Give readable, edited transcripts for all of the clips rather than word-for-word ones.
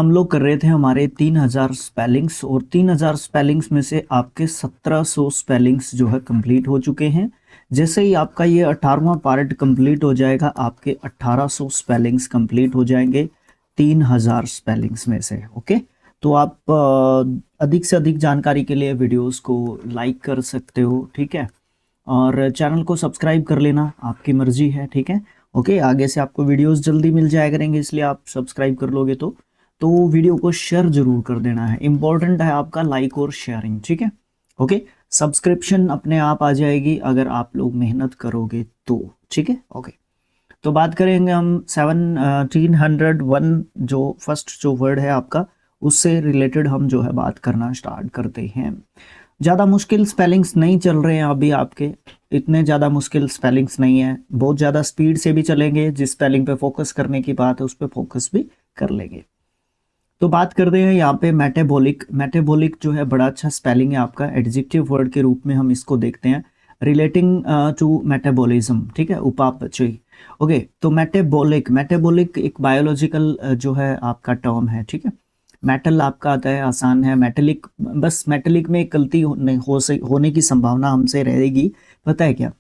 हम लोग कर रहे थे हमारे 3000 स्पेलिंग्स और 3000 स्पेलिंग्स में से आपके 1700 स्पेलिंग्स जो है कंप्लीट हो चुके हैं। जैसे ही आपका ये 18वां पार्ट कंप्लीट हो जाएगा आपके 1800 स्पेलिंग्स कंप्लीट हो जाएंगे 3000 स्पेलिंग्स में से। ओके, तो आप अधिक से अधिक जानकारी के लिए वीडियोस को लाइक कर सकते हो, ठीक है, और चैनल को सब्सक्राइब कर लेना, आपकी मर्जी है, ठीक है। ओके, आगे से आपको वीडियोस जल्दी मिल जाया करेंगे, इसलिए आप सब्सक्राइब कर लोगे तो वीडियो को शेयर जरूर कर देना है, इंपॉर्टेंट है आपका लाइक और शेयरिंग, ठीक है। ओके, सब्सक्रिप्शन अपने आप आ जाएगी अगर आप लोग मेहनत करोगे तो, ठीक है। ओके, तो बात करेंगे हम 1701 जो फर्स्ट जो वर्ड है आपका, उससे रिलेटेड हम जो है बात करना स्टार्ट करते हैं। ज़्यादा मुश्किल स्पेलिंग्स नहीं चल रहे हैं अभी आपके, इतने ज़्यादा मुश्किल स्पेलिंग्स नहीं है, बहुत ज़्यादा स्पीड से भी चलेंगे, जिस स्पेलिंग पे फोकस करने की बात है उस पर फोकस भी कर लेंगे। तो बात करते हैं यहाँ पे मेटाबॉलिक। मेटाबॉलिक जो है बड़ा अच्छा स्पेलिंग है आपका, एडजेक्टिव वर्ड के रूप में हम इसको देखते हैं, रिलेटिंग टू मेटाबॉलिज्म, ठीक है, उपापचय। ओके, तो मेटाबॉलिक, मेटाबॉलिक एक बायोलॉजिकल जो है आपका टर्म है, ठीक है। मेटल आपका आता है, आसान है। मेटेलिक, बस मेटेलिक में एक गलती होने की संभावना हमसे रहेगी, पता है क्या,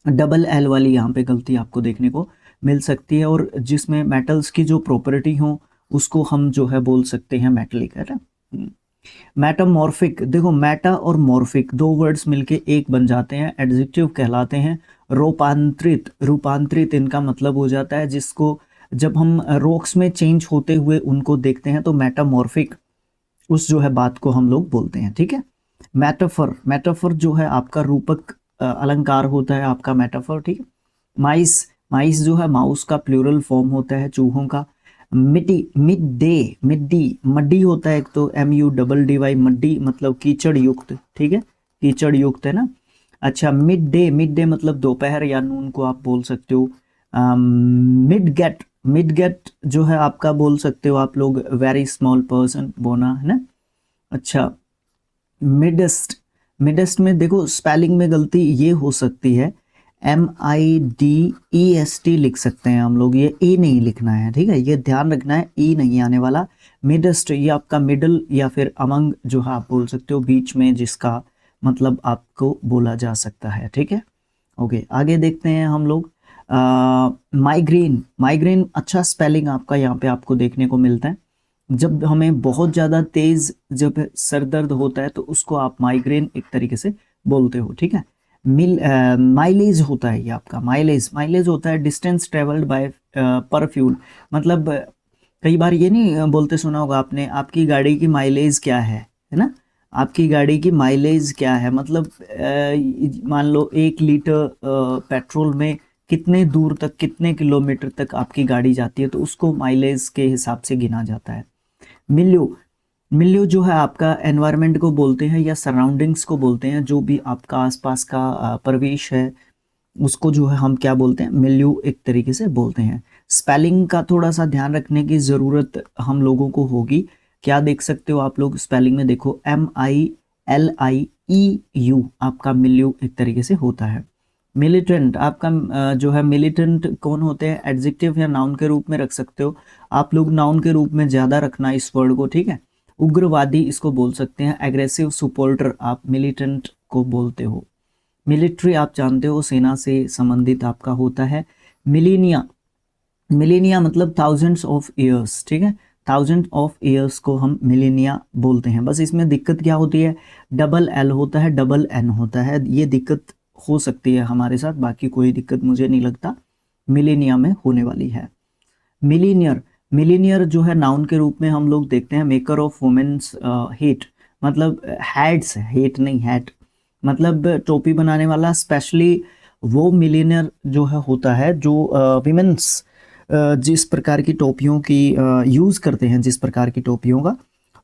डबल एल वाली यहाँ पे गलती आपको देखने को मिल सकती है, और जिसमें मेटल्स की जो प्रॉपर्टी हो उसको हम जो है बोल सकते हैं मेटलिक, है ना। मेटामॉर्फिक, देखो मेटा और मॉर्फिक दो वर्ड्स मिलके एक बन जाते हैं, एडजेक्टिव कहलाते हैं। रूपांतरित, रूपांतरित इनका मतलब हो जाता है जिसको जब हम रॉक्स में चेंज होते हुए उनको देखते हैं तो मेटामॉर्फिक उस जो है बात को हम लोग बोलते हैं, ठीक है। मेटाफर, मेटाफर जो है आपका रूपक अलंकार होता है आपका मेटाफर, ठीक है। माइस, माइस जो है माउस का प्लूरल फॉर्म होता है, चूहों का। मिट्टी, मिड डे, मिड्डी, मड्डी होता है एक तो, MUDDY, मड्डी मतलब कीचड़ युक्त, ठीक है, कीचड़ युक्त, है ना। अच्छा, मिड डे, मिड डे मतलब दोपहर या नून को आप बोल सकते हो। मिड गेट, मिड गेट जो है आपका बोल सकते हो आप लोग वेरी स्मॉल पर्सन, बोना, है ना। अच्छा, मिडेस्ट, मिडेस्ट में देखो स्पेलिंग में गलती ये हो सकती है, MIDEST लिख सकते हैं हम लोग, ये ई नहीं लिखना है, ठीक है, ये ध्यान रखना है, ई नहीं आने वाला। मिडेस्ट ये आपका मिडल या फिर अमंग जो है आप बोल सकते हो, बीच में, जिसका मतलब आपको बोला जा सकता है, ठीक है। ओके, आगे देखते हैं हम लोग। माइग्रेन, माइग्रेन अच्छा स्पेलिंग आपका यहाँ पे आपको देखने को मिलता है। जब हमें बहुत ज़्यादा तेज जब सर दर्द होता है तो उसको आप माइग्रेन एक तरीके से बोलते हो, ठीक है। माइलेज होता है ये आपका, माइलेज, माइलेज होता है डिस्टेंस ट्रेवल्ड बाय पर फ्यूल, मतलब कई बार ये नहीं बोलते सुना होगा आपने, आपकी गाड़ी की माइलेज क्या है ना, आपकी गाड़ी की माइलेज क्या है, मतलब मान लो 1 लीटर पेट्रोल में कितने दूर तक, कितने किलोमीटर तक आपकी गाड़ी जाती है, तो उसको माइलेज के हिसाब से गिना जाता है। मिल्यू, मिल्यू जो है आपका एनवायरनमेंट को बोलते हैं या सराउंडिंग्स को बोलते हैं, जो भी आपका आसपास का परिवेश है उसको जो है हम क्या बोलते हैं, मिल्यू एक तरीके से बोलते हैं। स्पेलिंग का थोड़ा सा ध्यान रखने की ज़रूरत हम लोगों को होगी। क्या देख सकते हो आप लोग स्पेलिंग में, देखो MILIEU आपका मिल्यू एक तरीके से होता है। मिलिटेंट आपका जो है, मिलिटेंट कौन होते हैं, एडजेक्टिव या नाउन के रूप में रख सकते हो आप लोग, नाउन के रूप में ज़्यादा रखना इस वर्ड को, ठीक है। उग्रवादी इसको बोल सकते हैं, एग्रेसिव सपोर्टर आप मिलिटेंट को बोलते हो। मिलिट्री आप जानते हो सेना से संबंधित आपका होता है। मिलीनिया, मिलीनिया मतलब थाउजेंड्स ऑफ ईयर्स, ठीक है, थाउजेंड ऑफ ईयर्स को हम मिलीनिया बोलते हैं। बस इसमें दिक्कत क्या होती है, डबल एल होता है, डबल एन होता है, ये दिक्कत हो सकती है हमारे साथ, बाकी कोई दिक्कत मुझे नहीं लगता मिलीनिया में होने वाली है। मिलीनियर, मिलीनियर जो है नाउन के रूप में हम लोग देखते हैं, मेकर ऑफ वुमेन्स हेट, मतलब हैट्स, हेट नहीं हैट, मतलब टोपी बनाने वाला, स्पेशली वो मिलीनियर जो है होता है जो विमेंस जिस प्रकार की टोपियों की यूज़ करते हैं, जिस प्रकार की टोपियों का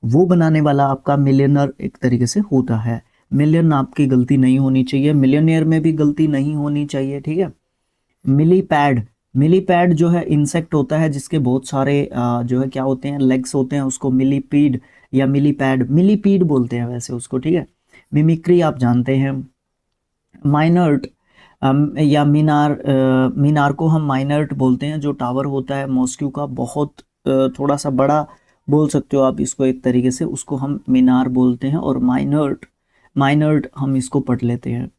वो बनाने वाला आपका मिलियनर एक तरीके से होता है। मिलियन आपकी गलती नहीं होनी चाहिए, मिलियनियर में भी गलती नहीं होनी चाहिए, ठीक है। मिलीपैड, मिलीपैड जो है इंसेक्ट होता है जिसके बहुत सारे जो है क्या होते हैं, लेग्स होते हैं, उसको मिलीपीड या मिलीपैड, मिलीपीड बोलते हैं वैसे उसको, ठीक है। मिमिक्री आप जानते हैं। माइनर्ट या मीनार, मीनार को हम माइनर्ट बोलते हैं, जो टावर होता है मॉस्क्यू का, बहुत थोड़ा सा बड़ा बोल सकते हो आप इसको एक तरीके से, उसको हम मीनार बोलते हैं। और माइनर्ड, माइनर्ड हम इसको पढ़ लेते हैं।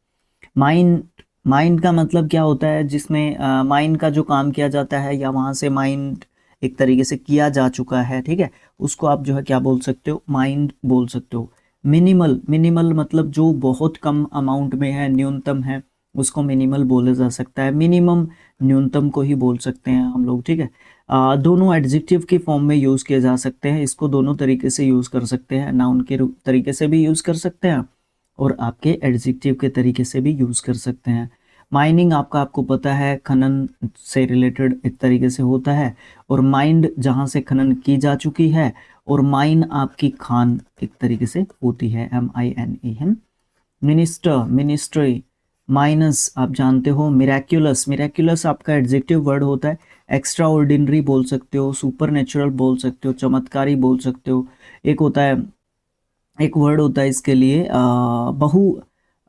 माइंड, माइंड का मतलब क्या होता है, जिसमें माइंड का जो काम किया जाता है या वहाँ से माइंड एक तरीके से किया जा चुका है, ठीक है, उसको आप जो है क्या बोल सकते हो, माइंड बोल सकते हो। मिनिमल, मिनिमल मतलब जो बहुत कम अमाउंट में है, न्यूनतम है, उसको मिनिमल बोला जा सकता है। मिनिमम न्यूनतम को ही बोल सकते हैं हम लोग, ठीक है। दोनों एडजेक्टिव की फॉर्म में यूज़ किए जा सकते हैं, इसको दोनों तरीके से यूज़ कर सकते हैं, नाउन के तरीके से भी यूज़ कर सकते हैं और आपके एडजेक्टिव के तरीके से भी यूज़ कर सकते हैं। माइनिंग आपको पता है खनन से रिलेटेड एक तरीके से होता है, और माइंड जहाँ से खनन की जा चुकी है, और माइन आपकी खान एक तरीके से होती है, MINE। Minister, ministry. माइनस आप जानते हो, मिराक्यूलस, मिराक्यूलस आपका एडजेक्टिव वर्ड होता है। एक्स्ट्रा ऑर्डिनरी बोल सकते हो, सुपर नेचुरल बोल सकते हो, चमत्कारी बोल सकते हो। एक होता है, एक वर्ड होता है इसके लिए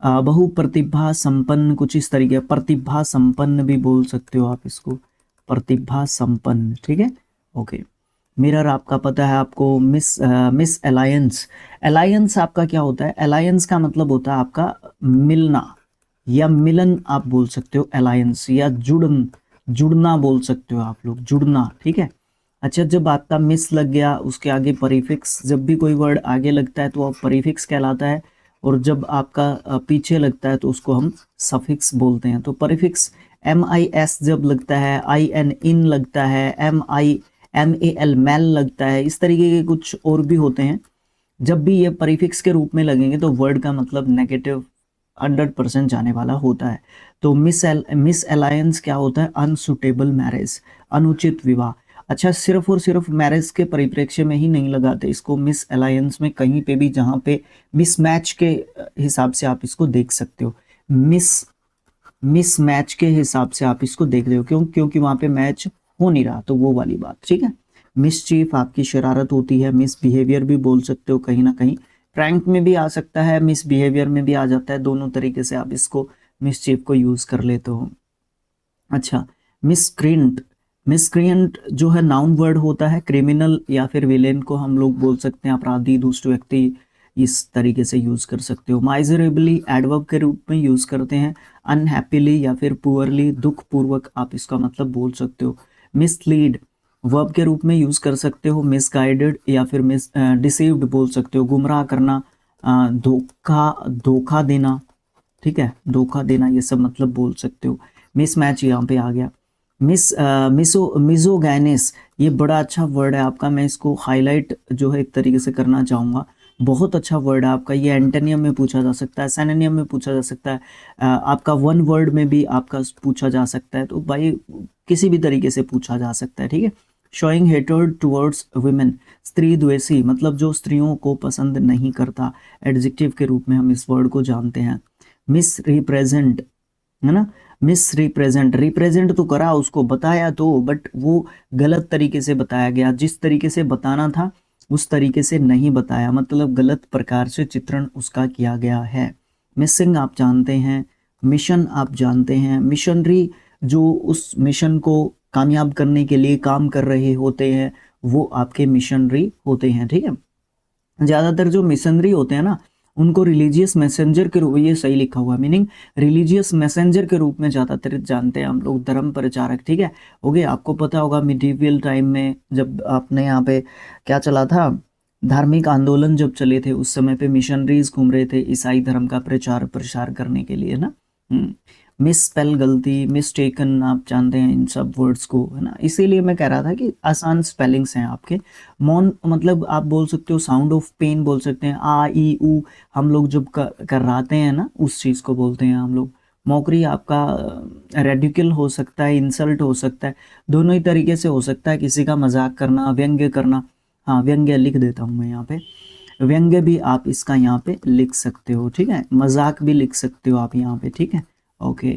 बहु प्रतिभा संपन्न, कुछ इस तरीके, प्रतिभा संपन्न भी बोल सकते हो आप इसको, प्रतिभा संपन्न, ठीक है। ओके। मिरर आपका पता है आपको, मिस अलायंस। अलायंस आपका क्या होता है, अलायंस का मतलब होता है आपका मिलना या मिलन आप बोल सकते हो, अलायंस, या जुड़ना बोल सकते हो आप लोग, जुड़ना, ठीक है। अच्छा, जब आपका मिस लग गया, उसके आगे परीफिक्स, जब भी कोई वर्ड आगे लगता है तो वो परीफिक्स कहलाता है, और जब आपका पीछे लगता है तो उसको हम सफिक्स बोलते हैं। तो परीफिक्स MIS जब लगता है, IN इन लगता है, MAL मैल लगता है, इस तरीके के कुछ और भी होते हैं। जब भी ये परीफिक्स के रूप में लगेंगे तो वर्ड का मतलब नेगेटिव 100% जाने वाला होता है। तो मिस अलायंस क्या होता है, अनसुटेबल मैरिज, अनुचित विवाह। अच्छा, सिर्फ और सिर्फ मैरिज के परिप्रेक्ष्य में ही नहीं लगाते इसको, मिस अलायंस में कहीं पे भी जहाँ पे मिसमैच के हिसाब से आप इसको देख सकते हो, मिसमैच के हिसाब से आप इसको देख रहे हो, क्योंकि वहाँ पे मैच हो नहीं रहा, तो वो वाली बात, ठीक है। मिसचीफ आपकी शरारत होती है, मिसबिहेवियर भी बोल सकते हो कहीं ना कहीं, प्रैंक में भी आ सकता है, मिसबिहेवियर में भी आ जाता है, दोनों तरीके से आप इसको मिसचीफ को यूज कर लेते हो। अच्छा, मिसक्रिएंट, मिसक्रिएंट जो है नाउन वर्ड होता है, क्रिमिनल या फिर विलेन को हम लोग बोल सकते हैं, अपराधी, दुष्ट व्यक्ति, इस तरीके से यूज कर सकते हो। माइजरेबली एडवर्ब के रूप में यूज करते हैं, अनहैप्पीली या फिर पुअरली, दुख पूर्वक आप इसका मतलब बोल सकते हो। मिसलीड वर्ब के रूप में यूज कर सकते हो, मिसगाइडेड या फिर डिसीव्ड बोल सकते हो, गुमराह करना, धोखा देना, ठीक है, धोखा देना, ये सब मतलब बोल सकते हो। मिसमैच यहाँ पे आ गया। मिसोगैनिस, ये बड़ा अच्छा वर्ड है आपका, मैं इसको हाईलाइट जो है एक तरीके से करना चाहूँगा। बहुत अच्छा वर्ड है आपका, ये एंटोनियम में पूछा जा सकता है, सिनोनिम में पूछा जा सकता है, आपका वन वर्ड में भी आपका पूछा जा सकता है, तो भाई किसी भी तरीके से पूछा जा सकता है, ठीक है। शोइंग हेटर्ड टुवर्ड्स वुमेन, स्त्री द्वेषी, मतलब जो स्त्रियों को पसंद नहीं करता, एडजेक्टिव के रूप में हम इस वर्ड को जानते हैं। मिस रिप्रेजेंट, है ना, मिस रिप्रेजेंट, रिप्रेजेंट तो करा, उसको बताया तो, बट वो गलत तरीके से बताया गया, जिस तरीके से बताना था उस तरीके से नहीं बताया, मतलब गलत प्रकार से चित्रण उसका किया गया है। मिसिंग आप जानते हैं, मिशन आप जानते हैं, मिशनरी जो उस मिशन को कामयाब करने के लिए काम कर रहे होते हैं, वो आपके मिशनरी होते हैं, ठीक है। ज़्यादातर जो मिशनरी होते हैं ना, उनको रिलीजियस मैसेंजर के रूप, ये सही लिखा हुआ, मीनिंग रिलीजियस मैसेंजर के रूप में ज़्यादातर जानते हैं हम लोग, धर्म प्रचारक, ठीक है। हो गया, आपको पता होगा मिडीवियल टाइम में जब आपने यहाँ पे क्या चला था, धार्मिक आंदोलन जब चले थे, उस समय पे मिशनरीज घूम रहे थे ईसाई धर्म का प्रचार प्रसार करने के लिए ना। मिस स्पेल, गलती, मिस्टेकन, आप जानते हैं इन सब वर्ड्स को, है ना, इसीलिए मैं कह रहा था कि आसान स्पेलिंग्स हैं आपके। मौन मतलब आप बोल सकते हो, साउंड ऑफ पेन बोल सकते हैं, आ ई ऊ, हम लोग जब कराते हैं ना, उस चीज़ को बोलते हैं हम लोग। मौकरी आपका रेडिकल हो सकता है, इंसल्ट हो सकता है, दोनों ही तरीके से हो सकता है, किसी का मजाक करना, व्यंग्य करना। हाँ, व्यंग्य लिख देता हूँ मैं यहाँ पे, व्यंग्य भी आप इसका यहाँ पे लिख सकते हो, ठीक है, मजाक भी लिख सकते हो आप यहाँ पे, ठीक है। ओके,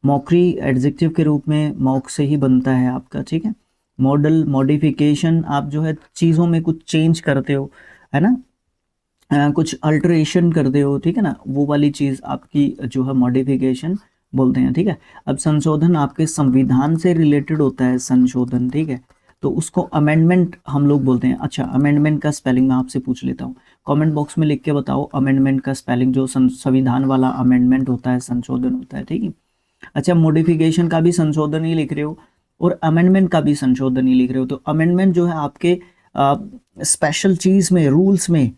मॉकरी एडजेक्टिव के रूप में मॉक से ही बनता है आपका, ठीक है। मॉडल, मॉडिफिकेशन, आप जो है चीज़ों में कुछ चेंज करते हो, है ना, कुछ अल्टरेशन करते हो, ठीक है ना, वो वाली चीज़ आपकी जो है मॉडिफिकेशन बोलते हैं, ठीक है। अब संशोधन आपके संविधान से रिलेटेड होता है, संशोधन, ठीक है। तो उसको अमेंडमेंट हम लोग बोलते हैं। अच्छा, अमेंडमेंट का स्पेलिंग मैं आपसे पूछ लेता हूँ, कमेंट बॉक्स में लिख के बताओ अमेंडमेंट का स्पेलिंग, जो संविधान वाला अमेंडमेंट होता है, संशोधन होता है, ठीक है। अच्छा, मॉडिफिकेशन का भी संशोधन ही लिख रहे हो और अमेंडमेंट का भी संशोधन ही लिख रहे हो, तो अमेंडमेंट जो है आपके स्पेशल चीज में, रूल्स में, है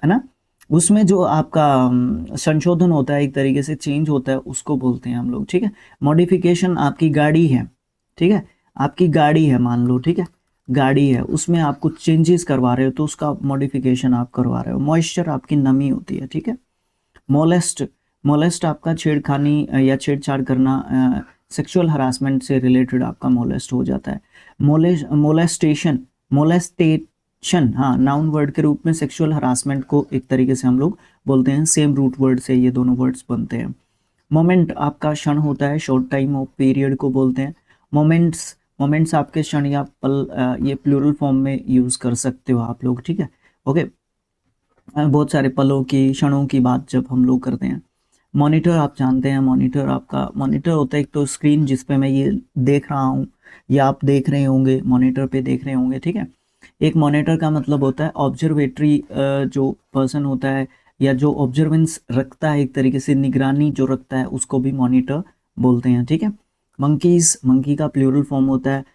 ना, उसमें जो आपका संशोधन होता है, एक तरीके से चेंज होता है, उसको बोलते हैं हम लोग, ठीक है। मॉडिफिकेशन आपकी गाड़ी है, ठीक है, आपकी गाड़ी है मान लो, ठीक है, गाड़ी है, उसमें आप कुछ चेंजेस करवा रहे हो तो उसका मॉडिफिकेशन आप करवा रहे हो। मॉइस्चर आपकी नमी होती है, ठीक है। मोलेस्ट, मोलेस्ट आपका छेड़खानी या छेड़छाड़ करना, सेक्सुअल हरासमेंट से रिलेटेड आपका मोलेस्ट हो जाता है। मोलेस्टेशन, मोलेस्टेशन, हाँ, नाउन वर्ड के रूप में सेक्सुअल हरासमेंट को एक तरीके से हम लोग बोलते हैं, सेम रूट वर्ड से ये दोनों वर्ड्स बनते हैं। मोमेंट आपका क्षण होता है, शॉर्ट टाइम ऑफ पीरियड को बोलते हैं। मोमेंट्स, मोमेंट्स आपके क्षण या पल, ये प्लूरल फॉर्म में यूज कर सकते हो आप लोग, ठीक है, ओके। बहुत सारे पलों की, क्षणों की बात जब हम लोग करते हैं। मॉनिटर आप जानते हैं, मॉनिटर आपका, मॉनिटर होता है एक तो स्क्रीन जिस पे मैं ये देख रहा हूँ या आप देख रहे होंगे, मॉनिटर पे देख रहे होंगे, ठीक है। एक मॉनिटर का मतलब होता है ऑब्जर्वेटरी, जो पर्सन होता है या जो ऑब्जर्वेंस रखता है, एक तरीके से निगरानी जो रखता है, उसको भी मॉनिटर बोलते हैं, ठीक है। मंकीज, मंकी का प्लूरल फॉर्म होता है।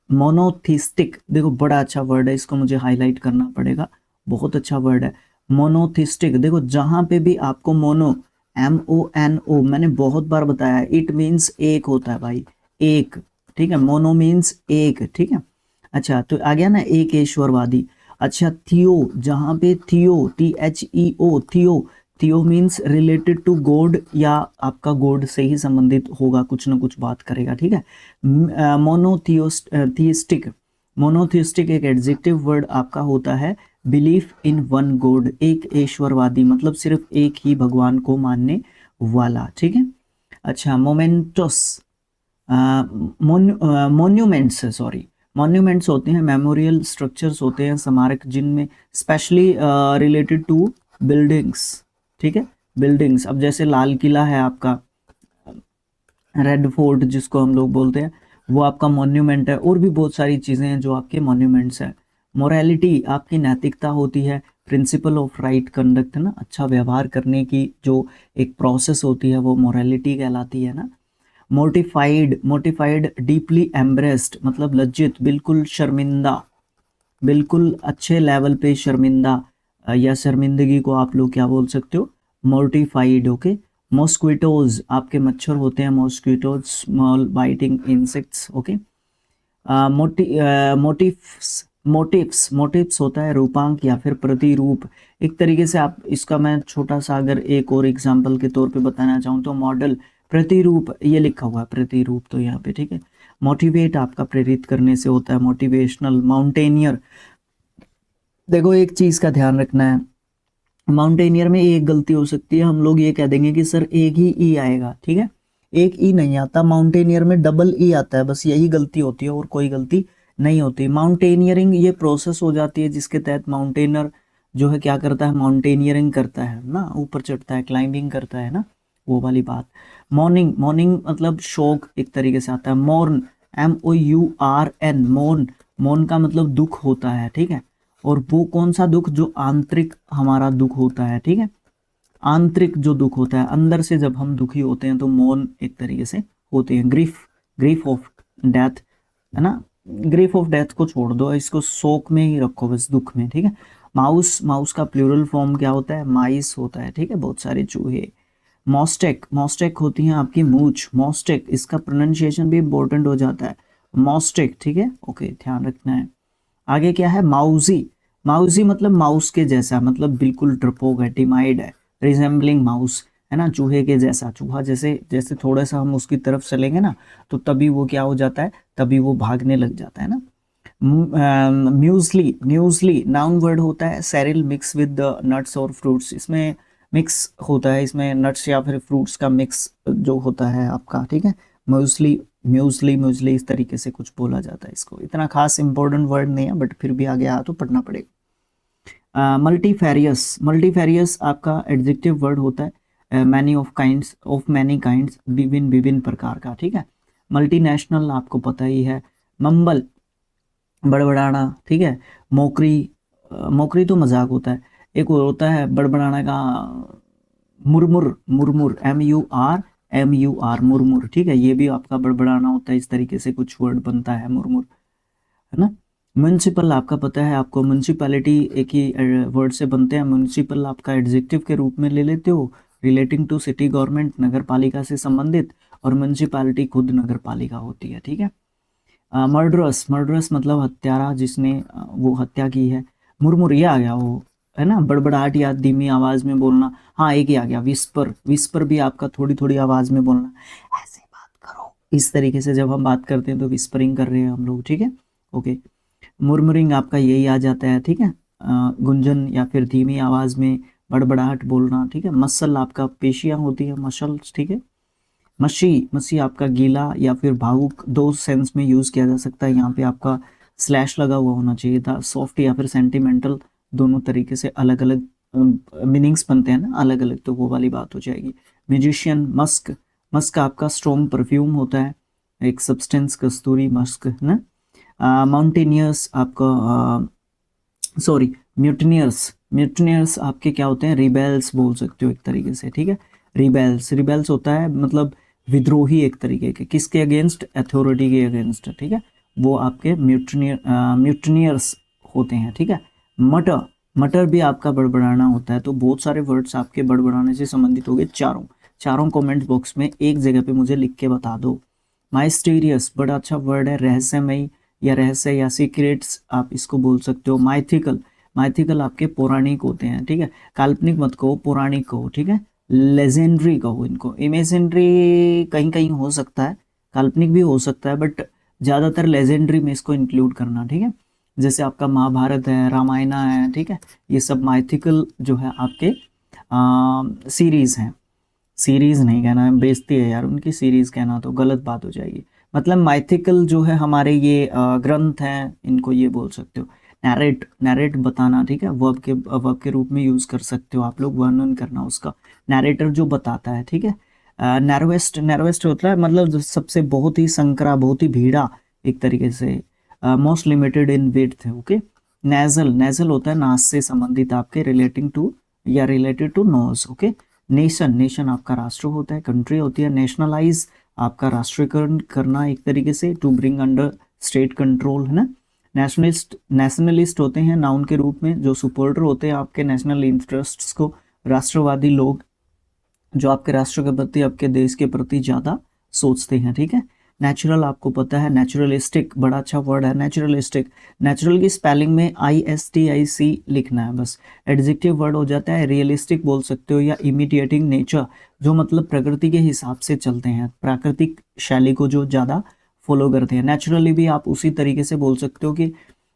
मोनोथिस्टिक, देखो बड़ा अच्छा वर्ड है, इसको मुझे हाईलाइट करना पड़ेगा, बहुत अच्छा वर्ड है मोनोथिस्टिक। देखो जहां पे भी आपको मोनो, MONO, मैंने बहुत बार बताया है, इट मीन्स एक होता है भाई, एक, ठीक है, मोनो मीन्स एक, ठीक है। अच्छा, तो आ गया ना एक ईश्वरवादी। अच्छा, थियो, जहां पे थियो, THEO, थियो, थियो मीन्स रिलेटेड टू गॉड या आपका गॉड से ही संबंधित होगा, कुछ ना कुछ बात करेगा, ठीक है। मोनोथिस्टिक, मोनोथिस्टिक एक एडजेक्टिव वर्ड आपका होता है, बिलीफ इन वन गॉड, एक ईश्वरवादी, मतलब सिर्फ एक ही भगवान को मानने वाला, ठीक है। अच्छा, मोमेंटस, मोन्यूमेंट्स, सॉरी, मॉन्यूमेंट्स होते हैं, मेमोरियल स्ट्रक्चर्स होते हैं, स्मारक, जिनमें स्पेशली रिलेटेड टू बिल्डिंग्स, ठीक है, बिल्डिंग्स। अब जैसे लाल किला है आपका, रेड फोर्ट जिसको हम लोग बोलते हैं, वो आपका मॉन्यूमेंट है, और भी बहुत सारी चीज़ें हैं जो आपके मॉन्यूमेंट्स हैं। मोरालिटी आपकी नैतिकता होती है, प्रिंसिपल ऑफ राइट कंडक्ट, है ना, अच्छा व्यवहार करने की जो एक प्रोसेस होती है वो मोरालिटी कहलाती है ना। मोर्टिफाइड, मोर्टिफाइड डीपली एम्ब्रेस्ड, मतलब लज्जित, बिल्कुल शर्मिंदा, बिल्कुल अच्छे लेवल पे शर्मिंदा, या शर्मिंदगी को आप लोग क्या बोल सकते हो, मोर्टिफाइड, ओके। मॉस्क्विटोज आपके मच्छर होते हैं, mosquitoes, small biting insects, okay. Motifs, motifs, motifs होता है रूपांक या फिर प्रतिरूप, एक तरीके से आप इसका, मैं छोटा सा अगर एक और एग्जांपल के तौर पे बताना चाहूँ तो मॉडल, प्रतिरूप, ये लिखा हुआ है प्रतिरूप तो यहाँ पे, ठीक है। मोटिवेट आपका प्रेरित करने से होता है, मोटिवेशनल। माउंटेनियर, देखो एक चीज का ध्यान रखना है, माउंटेनियर में एक गलती हो सकती है, हम लोग ये कह देंगे कि सर एक ही ई आएगा, ठीक है, एक ई नहीं आता, माउंटेनियर में डबल ई आता है, बस यही गलती होती है और कोई गलती नहीं होती। माउंटेनियरिंग ये प्रोसेस हो जाती है जिसके तहत माउंटेनर जो है क्या करता है, माउंटेनियरिंग करता है ना, ऊपर चढ़ता है, क्लाइंबिंग करता है ना, वो वाली बात। मॉर्निंग, मॉर्निंग मतलब शोक एक तरीके से आता है। मॉर्न, MOURN, मौन, मौन का मतलब दुख होता है, ठीक है, और वो कौन सा दुख, जो आंतरिक हमारा दुख होता है, ठीक है, आंतरिक जो दुख होता है, अंदर से जब हम दुखी होते हैं तो मौन एक तरीके से होते हैं। ग्रीफ, ग्रीफ ऑफ डेथ, है ना, ग्रीफ ऑफ डेथ को छोड़ दो, इसको शोक में ही रखो बस, दुख में, ठीक है। माउस, माउस का प्लूरल फॉर्म क्या होता है, माइस होता है, ठीक है, बहुत सारे चूहे। मॉस्टेक, मॉस्टेक होती है आपकी मूछ, मॉस्टेक, इसका प्रोनाउंसिएशन भी इंपॉर्टेंट हो जाता है, मॉस्टेक, ठीक है, ओके, ध्यान रखना है। आगे क्या है, माउजी, माउजी मतलब माउस के जैसा, मतलब बिल्कुल डरपोक है, टिमाइड है, रिजेंबलिंग माउस, है ना, चूहे के जैसा, चूहा जैसे जैसे थोड़ा सा हम उसकी तरफ चलेंगे ना तो तभी वो क्या हो जाता है, तभी वो भागने लग जाता है ना। म्यूजली, म्यूजली नाउन वर्ड होता है, सेरिल मिक्स विद नट्स और फ्रूट्स, इसमें मिक्स होता है, इसमें नट्स या फिर फ्रूट्स का मिक्स जो होता है आपका, ठीक है। म्यूजली, म्यूजली, म्यूजली इस तरीके से कुछ बोला जाता है इसको, इतना खास इंपॉर्टेंट वर्ड नहीं है बट फिर भी आगे आ तो पढ़ना पड़ेगा। मल्टीफेरियस, मल्टीफेरियस आपका एडजेक्टिव वर्ड होता है, many of kinds, of many kinds, विभिन्न विभिन्न प्रकार का, ठीक है। मल्टीनेशनल आपको पता ही है। मम्बल, बड़बड़ाना, ठीक है। मोकरी, मोकरी तो मजाक होता है। एक और होता है बड़बड़ाना का मुरमुर, मुरमुर MUR मुरमुर, ठीक है। ये भी आपका बड़बड़ाना होता है, इस तरीके से कुछ वर्ड बनता है मुरमुर, है ना। म्यूनसिपल आपका पता है आपको, म्यूनसिपैलिटी एक ही वर्ड से बनते हैं। म्यूनसिपल आपका एडजेक्टिव के रूप में ले लेते हो, रिलेटिंग टू सिटी गवर्नमेंट, नगर पालिका से संबंधित, और म्यूनसिपैलिटी खुद नगर पालिका होती है, ठीक है। मर्डरस, मर्डरस मतलब हत्यारा, जिसने वो हत्या की है। मुरमुर ये आ गया वो, है ना, बड़बड़ाहट या धीमी आवाज में बोलना। हाँ एक ही आ गया विस्पर, विस्पर भी आपका थोड़ी थोड़ी आवाज में बोलना, ऐसे बात करो, इस तरीके से जब हम बात करते हैं तो विस्परिंग कर रहे हैं हम लोग, ठीक है। ओके, मुरमुरिंग आपका यही आ जाता है, ठीक है। गुंजन या फिर धीमी आवाज में बड़बड़ाहट बोलना, ठीक है। मसल आपका पेशियां होती है, मसल्स, ठीक है। मशी, मसी आपका गीला या फिर भावुक, दो सेंस में यूज किया जा सकता है। यहाँ पे आपका स्लैश लगा हुआ होना चाहिए था। सॉफ्ट या फिर सेंटिमेंटल, दोनों तरीके से अलग अलग मीनिंग्स बनते हैं ना, अलग अलग, तो वो वाली बात हो जाएगी। म्यूजिशियन, मस्क, मस्क आपका स्ट्रॉन्ग परफ्यूम होता है, एक सब्सटेंस, कस्तूरी, मस्क, है ना। माउंटेनियर्स आपका सॉरी म्यूटनियर्स, म्यूटनियर्स आपके क्या होते हैं, रिबेल्स बोल सकते हो एक तरीके से, ठीक है। रिबेल्स, रिबेल्स होता है मतलब विद्रोही एक तरीके के, किसके अगेंस्ट, अथॉरिटी के अगेंस्ट, ठीक है। वो आपके म्यूटनियर्स होते हैं, ठीक है। मटर, मटर भी आपका बड़बड़ाना होता है। तो बहुत सारे वर्ड्स आपके बड़बड़ाने से संबंधित हो गए, चारों चारों कमेंट बॉक्स में एक जगह पे मुझे लिख के बता दो। माइस्टीरियस बड़ा अच्छा वर्ड है, रहस्यमयी या रहस्य या सीक्रेट्स आप इसको बोल सकते हो। माइथिकल, माइथिकल आपके पौराणिक होते हैं, ठीक है। काल्पनिक मत कहो, पौराणिक कहो, ठीक है। लेजेंडरी कहो इनको, इमेजिनरी कहीं कहीं हो सकता है, काल्पनिक भी हो सकता है, बट ज़्यादातर लेजेंडरी में इसको इंक्लूड करना, ठीक है। जैसे आपका महाभारत है, रामायणा है, ठीक है, ये सब माइथिकल जो है आपके सीरीज हैं। सीरीज नहीं कहना, बेइज्जती है यार उनकी, सीरीज कहना तो गलत बात हो जाएगी। मतलब माइथिकल जो है हमारे ये ग्रंथ हैं, इनको ये बोल सकते हो। नैरेट, नैरेट बताना, ठीक है, वर्ब के रूप में यूज कर सकते हो आप लोग, वर्णन करना उसका। नैरेटर जो बताता है, ठीक है। नैरोवेस्ट, नैरोवेस्ट होता है मतलब जो सबसे बहुत ही संकरा, बहुत ही भीड़ा एक तरीके से। Most limited in width, okay. Nasal, nasal होता है नास से संबंधित आपके, रिलेटिंग टू या related to nose, okay. Nation, nation आपका राष्ट्र होता है, कंट्री होती है। नेशनलाइज आपका राष्ट्रीयकरण करना एक तरीके से, to bring under state control, है ना। नेशनलिस्ट, नेशनलिस्ट होते हैं नाउन के रूप में, जो सपोर्टर होते हैं आपके नेशनल इंटरेस्ट्स को, राष्ट्रवादी लोग जो आपके राष्ट्र के प्रति, आपके देश के प्रति ज़्यादा सोचते हैं, ठीक है। नेचुरल आपको पता है, नेचुरलिस्टिक बड़ा अच्छा वर्ड है, नेचुरलिस्टिक। नेचुरल की स्पेलिंग में ISTIC लिखना है बस। एडजेक्टिव वर्ड हो जाता है, रियलिस्टिक बोल सकते हो या इमिडिएटिंग नेचर, जो मतलब प्रकृति के हिसाब से चलते हैं, प्राकृतिक शैली को जो ज़्यादा फॉलो करते हैं। नेचुरली भी आप उसी तरीके से बोल सकते हो कि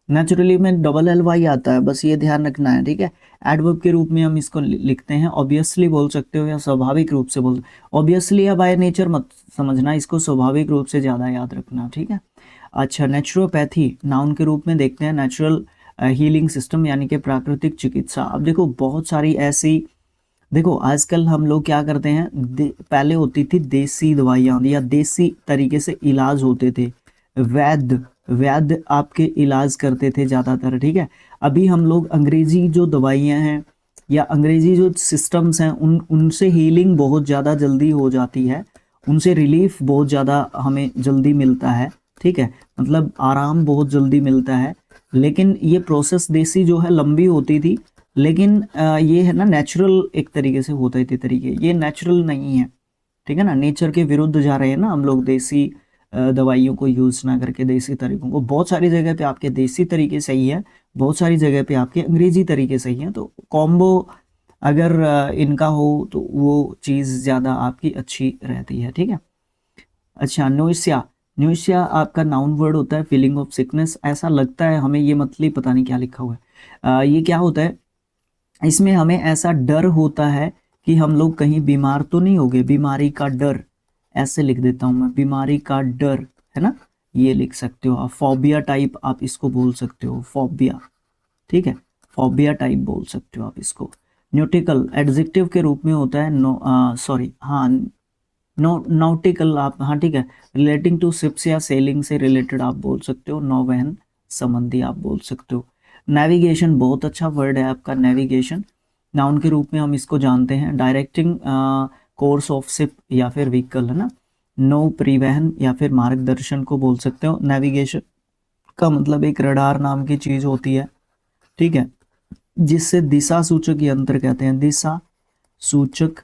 नेचुरली में डबल LY आता है, बस ये ध्यान रखना है, ठीक है। एडवर्ब के रूप में हम इसको लिखते हैं। ऑब्वियसली बोल सकते हो या स्वाभाविक रूप से बोल, ऑब्वियसली या बाय नेचर मत समझना इसको, स्वाभाविक रूप से ज़्यादा याद रखना, ठीक है। अच्छा, नेचुरोपैथी नाउन के रूप में देखते हैं, नेचुरल हीलिंग सिस्टम यानी कि प्राकृतिक चिकित्सा। अब देखो बहुत सारी ऐसी, देखो आजकल हम लोग क्या करते हैं, पहले होती थी देसी दवाइयाँ या देसी तरीके से इलाज होते थे, वैद्य, वैद्य आपके इलाज करते थे ज़्यादातर, ठीक है। अभी हम लोग अंग्रेजी जो दवाइयाँ हैं या अंग्रेजी जो सिस्टम्स हैं उनसे हीलिंग बहुत ज़्यादा जल्दी हो जाती है, उनसे रिलीफ बहुत ज़्यादा हमें जल्दी मिलता है, ठीक है, मतलब आराम बहुत जल्दी मिलता है। लेकिन ये प्रोसेस देसी जो है लंबी होती थी, लेकिन ये है ना नेचुरल एक तरीके से होते थे तरीके, ये नेचुरल नहीं है, ठीक है ना। नेचर के विरुद्ध जा रहे हैं ना हम लोग, देसी दवाइयों को यूज़ ना करके देसी तरीकों को। बहुत सारी जगह पे आपके देसी तरीके सही है, बहुत सारी जगह पे आपके अंग्रेजी तरीके सही हैं, तो कॉम्बो अगर इनका हो तो वो चीज़ ज़्यादा आपकी अच्छी रहती है, ठीक है। अच्छा, नोइसिया, नोइसिया आपका नाउन वर्ड होता है, फीलिंग ऑफ सिकनेस, ऐसा लगता है हमें, ये मतलब पता नहीं क्या लिखा हुआ है। ये क्या होता है, इसमें हमें ऐसा डर होता है कि हम लोग कहीं बीमार तो नहीं हो गए, बीमारी का डर, ऐसे लिख देता हूं मैं, बीमारी का डर, है ना, ये लिख सकते हो आप। फोबिया टाइप आप इसको बोल सकते हो, फोबिया, ठीक है, फोबिया टाइप बोल सकते हो आप इसको। न्यूटिकल एडजेक्टिव के रूप में होता है, सॉरी हाँ, नॉटिकल आप, हाँ ठीक है, रिलेटिंग टू शिप्स या सेलिंग से रिलेटेड आप बोल सकते हो, नौवहन संबंधी आप बोल सकते हो। नेविगेशन बहुत अच्छा वर्ड है आपका, नेविगेशन। नाउन के रूप में हम इसको जानते हैं, डायरेक्टिंग कोर्स ऑफ शिप या फिर व्हीकल, है ना। नौ परिवहन या फिर मार्गदर्शन को बोल सकते हो। नेविगेशन का मतलब एक रडार नाम की चीज होती है, ठीक है, जिससे दिशा सूचक यंत्र कहते हैं, दिशा सूचक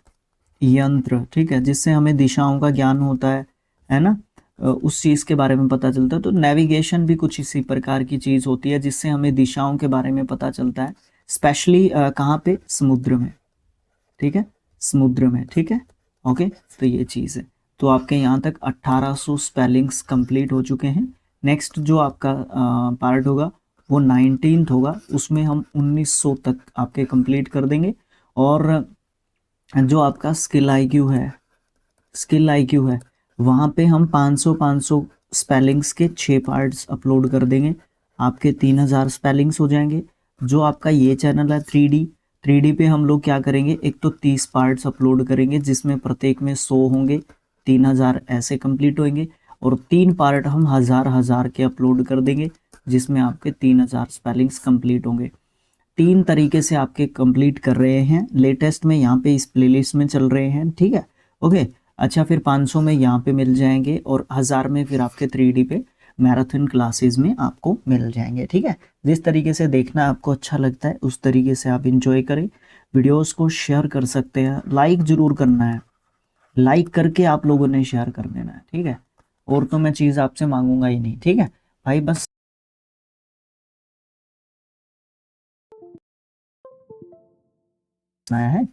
यंत्र, ठीक है, जिससे हमें दिशाओं का ज्ञान होता है ना, उस चीज के बारे में पता चलता है। तो नेविगेशन भी कुछ इसी प्रकार की चीज होती है जिससे हमें दिशाओं के बारे में पता चलता है, स्पेशली कहाँ पे, समुद्र में, ठीक है, समुद्र में, ठीक है। ओके, तो ये चीज़ है। तो आपके यहाँ तक 1800 स्पेलिंग्स कंप्लीट हो चुके हैं। नेक्स्ट जो आपका पार्ट होगा वो 19th होगा, उसमें हम 1900 तक आपके कंप्लीट कर देंगे। और जो आपका स्किल आईक्यू है, स्किल आईक्यू है, वहाँ पे हम 500 स्पेलिंग्स के 6 पार्ट्स अपलोड कर देंगे, आपके 3000 स्पेलिंग्स हो जाएंगे। जो आपका ये चैनल है 3D पे हम लोग क्या करेंगे, एक तो 30 पार्ट्स अपलोड करेंगे जिसमें प्रत्येक में 100 होंगे, 3000 ऐसे कंप्लीट होंगे। और 3 पार्ट हम हजार के अपलोड कर देंगे जिसमें आपके 3000 स्पेलिंग्स कंप्लीट होंगे। 3 तरीके से आपके कंप्लीट कर रहे हैं, लेटेस्ट में यहाँ पे इस प्लेलिस्ट में चल रहे हैं, ठीक है। ओके, अच्छा, फिर 500 में यहाँ पे मिल जाएंगे और 1000 में फिर आपके 3D पे मैराथन क्लासेस में आपको मिल जाएंगे, ठीक है। जिस तरीके से देखना आपको अच्छा लगता है उस तरीके से आप इंजॉय करें। वीडियोस को शेयर कर सकते हैं, लाइक जरूर करना है, लाइक करके आप लोगों ने शेयर कर देना है, ठीक है। और तो मैं चीज़ आपसे मांगूंगा ही नहीं, ठीक है भाई, बस आया है।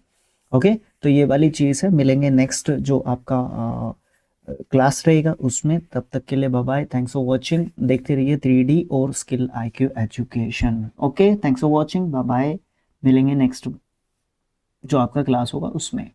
ओके, तो ये वाली चीज़ है। मिलेंगे नेक्स्ट जो आपका क्लास रहेगा उसमें, तब तक के लिए bye bye, thanks for watching. देखते रहिए 3D और skill IQ education. Okay, thanks for watching, bye bye, मिलेंगे नेक्स्ट जो आपका क्लास होगा उसमें।